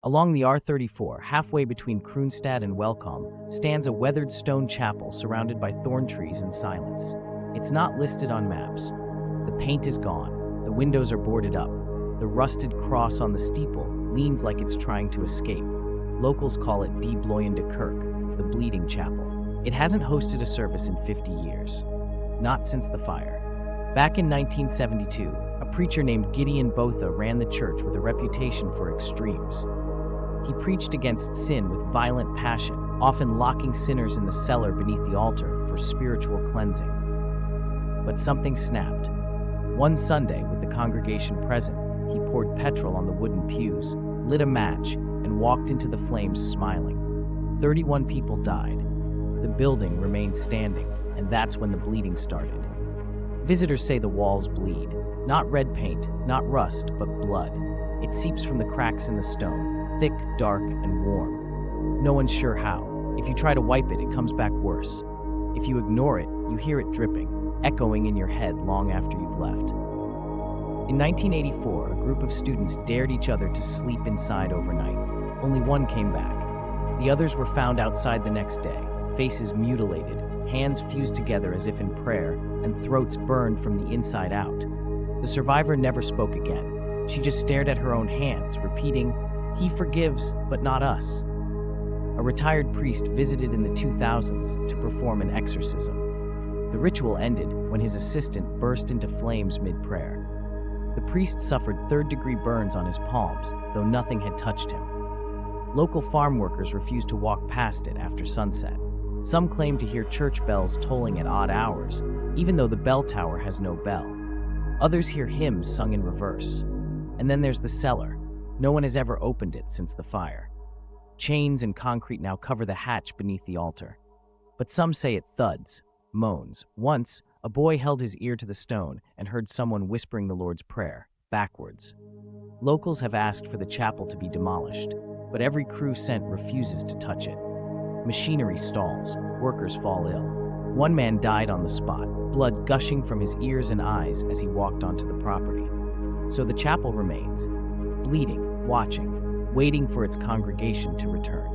Along the R34, halfway between Kroonstad and Welkom, stands a weathered stone chapel surrounded by thorn trees and silence. It's not listed on maps. The paint is gone, the windows are boarded up. The rusted cross on the steeple leans like it's trying to escape. Locals call it Die Bloeiende Kerk, the Bleeding Chapel. It hasn't hosted a service in 50 years. Not since the fire. Back in 1972, a preacher named Gideon Botha ran the church with a reputation for extremes. He preached against sin with violent passion, often locking sinners in the cellar beneath the altar for spiritual cleansing. But something snapped. One Sunday, with the congregation present, he poured petrol on the wooden pews, lit a match, and walked into the flames smiling. 31 people died. The building remained standing, and that's when the bleeding started. Visitors say the walls bleed. Not red paint, not rust, but blood. It seeps from the cracks in the stone, thick, dark, and warm. No one's sure how. If you try to wipe it, it comes back worse. If you ignore it, you hear it dripping, echoing in your head long after you've left. In 1984, a group of students dared each other to sleep inside overnight. Only one came back. The others were found outside the next day, faces mutilated, hands fused together as if in prayer, and throats burned from the inside out. The survivor never spoke again. She just stared at her own hands, repeating, "He forgives, but not us." A retired priest visited in the 2000s to perform an exorcism. The ritual ended when his assistant burst into flames mid-prayer. The priest suffered third-degree burns on his palms, though nothing had touched him. Local farm workers refused to walk past it after sunset. Some claim to hear church bells tolling at odd hours, even though the bell tower has no bell. Others hear hymns sung in reverse. And then there's the cellar. No one has ever opened it since the fire. Chains and concrete now cover the hatch beneath the altar. But some say it thuds, moans. Once, a boy held his ear to the stone and heard someone whispering the Lord's Prayer, backwards. Locals have asked for the chapel to be demolished, but every crew sent refuses to touch it. Machinery stalls, workers fall ill. One man died on the spot, blood gushing from his ears and eyes as he walked onto the property. So the chapel remains, bleeding, watching, waiting for its congregation to return.